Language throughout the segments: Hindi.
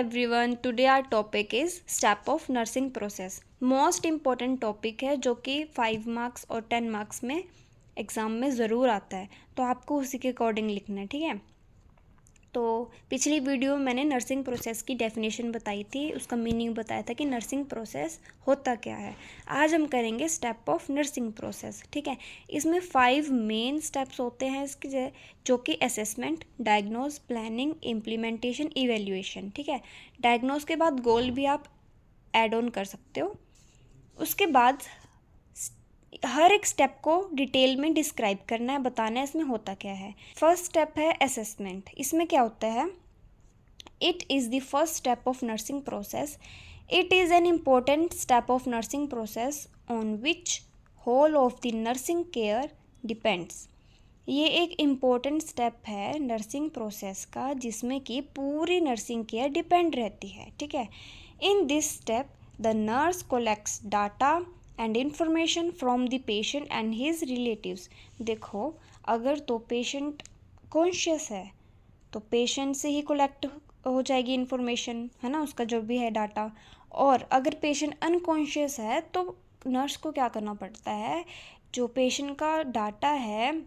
everyone, today our topic is step of nursing process. Most important topic है जो कि 5 मार्क्स और 10 मार्क्स में एग्ज़ाम में ज़रूर आता है, तो आपको उसी के अकॉर्डिंग लिखना है, ठीक है। तो पिछली वीडियो में मैंने नर्सिंग प्रोसेस की डेफिनेशन बताई थी, उसका मीनिंग बताया था कि नर्सिंग प्रोसेस होता क्या है। आज हम करेंगे स्टेप ऑफ नर्सिंग प्रोसेस, ठीक है। इसमें 5 मेन स्टेप्स होते हैं इसके, जो कि assessment, diagnose, planning, implementation, evaluation, ठीक है। डायग्नोज के बाद गोल भी आप ऐड ऑन कर सकते हो। उसके बाद हर एक स्टेप को डिटेल में डिस्क्राइब करना है, बताना है इसमें होता क्या है। फर्स्ट स्टेप है असेसमेंट। इसमें क्या होता है, it is the first step of nursing process. It is an important step of nursing process on which whole of the nursing care depends. ये एक इम्पोर्टेंट स्टेप है नर्सिंग प्रोसेस का, जिसमें कि पूरी नर्सिंग केयर डिपेंड रहती है, ठीक है। In this step the nurse collects data and information from the patient and his relatives. देखो, अगर तो पेशेंट कॉन्शियस है तो पेशेंट से ही कलेक्ट हो जाएगी इन्फॉर्मेशन, है ना, उसका जो भी है डाटा। और अगर पेशेंट अनकॉन्शियस है तो नर्स को क्या करना पड़ता है, जो पेशेंट का डाटा है,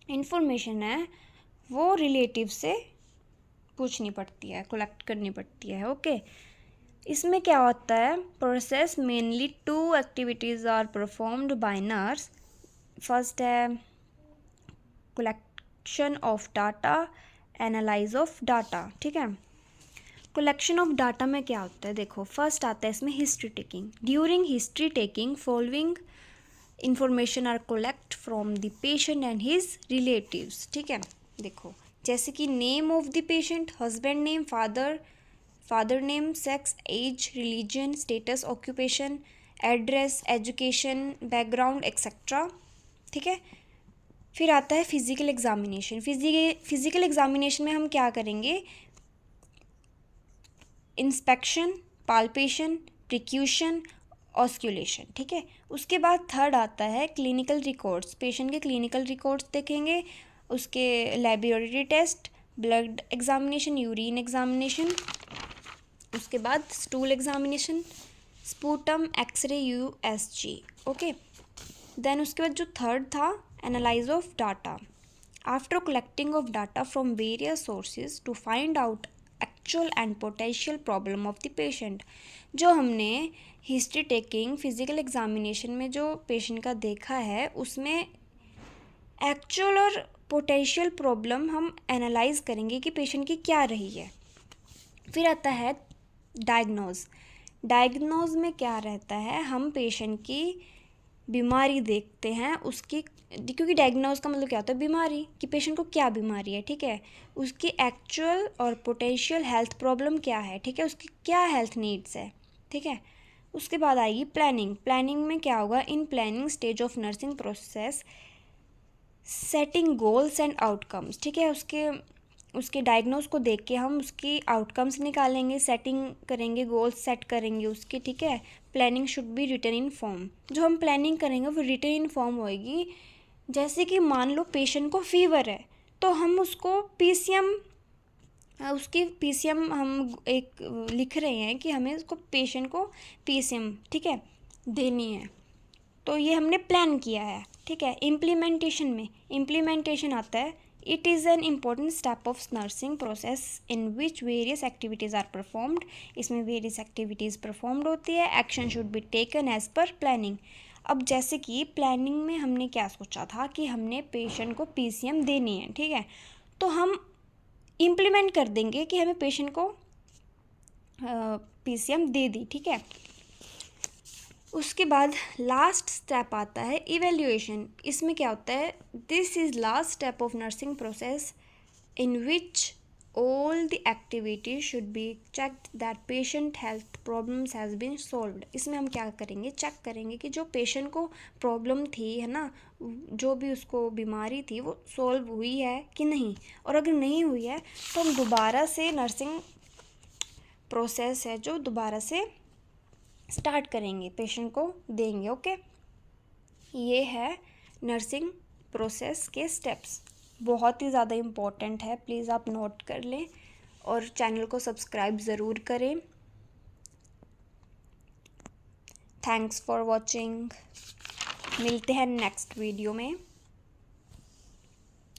इन्फॉर्मेशन है, वो रिलेटिव से पूछनी पड़ती है, कलेक्ट करनी पड़ती है, ओके। इसमें क्या होता है, process mainly 2 activities are performed by nurse. First है collection of data, analyse of data, ठीक है। कलेक्शन ऑफ डाटा में क्या होता है, देखो फर्स्ट आता है इसमें history taking. During history taking following information are collect from the patient and his relatives, ठीक है। देखो, जैसे कि name of the patient, husband name, father name, sex, age, religion, status, occupation, address, education, background etcetera, ठीक है। फिर आता है फिजिकल एग्जामिनेशन। फिजिकल एग्जामिनेशन में हम क्या करेंगे, इंस्पेक्शन, पाल्पेशन, प्रिक्यूशन, ऑस्क्यूलेशन, ठीक है। उसके बाद थर्ड आता है क्लिनिकल रिकॉर्ड्स। पेशेंट के क्लिनिकल रिकॉर्ड्स देखेंगे, उसके laboratory test, blood examination, urine examination, उसके बाद stool examination, sputum, x ray, USG, okay. Then उसके बाद जो थर्ड था, analyse of data. After collecting of data from various sources to find out actual and potential problem of the patient. जो हमने हिस्ट्री टेकिंग फिजिकल एग्जामिनेशन में जो पेशेंट का देखा है, उसमें एक्चुअल और पोटेंशियल प्रॉब्लम हम एनालाइज करेंगे कि पेशेंट की क्या रही है। फिर आता है डायग्नोज। डायग्नोज में क्या रहता है, हम पेशेंट की बीमारी देखते हैं, उसकी, क्योंकि डायग्नोज का मतलब क्या होता है, बीमारी, कि पेशेंट को क्या बीमारी है, ठीक है। उसकी एक्चुअल और पोटेंशियल हेल्थ प्रॉब्लम क्या है, ठीक है, उसकी क्या हेल्थ नीड्स है, ठीक है। उसके बाद आएगी प्लानिंग। प्लानिंग में क्या होगा, in planning stage of nursing process setting goals and outcomes, ठीक है। उसके डायग्नोज को देख के हम उसकी आउटकम्स निकालेंगे, सेटिंग करेंगे, गोल्स सेट करेंगे उसकी, ठीक है। Planning should be written in form. जो हम प्लानिंग करेंगे वो रिटन इन फॉर्म होएगी। जैसे कि मान लो पेशेंट को फीवर है, तो हम उसको उसकी पीसीएम हम एक लिख रहे हैं कि हमें उसको पेशेंट को पीसीएम, ठीक है, देनी है। तो ये हमने प्लान किया है, ठीक है। इम्प्लीमेंटेशन आता है, it is an important step of nursing process in which various activities are performed. इसमें वेरियस एक्टिविटीज़ परफॉर्म्ड होती है। Action should be taken as per planning. अब जैसे कि प्लानिंग में हमने क्या सोचा था कि हमने पेशेंट को पीसीएम देनी है, ठीक है, तो हम इम्प्लीमेंट कर देंगे कि हमें पेशेंट को पीसीएम दे दी, ठीक है। उसके बाद लास्ट स्टेप आता है इवेल्युएशन। इसमें क्या होता है, this is last step of nursing process in which all the activities should be checked that patient health problems has been solved. इसमें हम क्या करेंगे, चेक करेंगे कि जो पेशेंट को प्रॉब्लम थी, है ना, जो भी उसको बीमारी थी, वो सॉल्व हुई है कि नहीं। और अगर नहीं हुई है तो हम दोबारा से नर्सिंग प्रोसेस है जो दोबारा से स्टार्ट करेंगे, पेशेंट को देंगे, ओके। ये है नर्सिंग प्रोसेस के स्टेप्स, बहुत ही ज़्यादा इम्पोर्टेंट है, प्लीज़ आप नोट कर लें। और चैनल को सब्सक्राइब ज़रूर करें। Thanks for watching. मिलते हैं नेक्स्ट वीडियो में।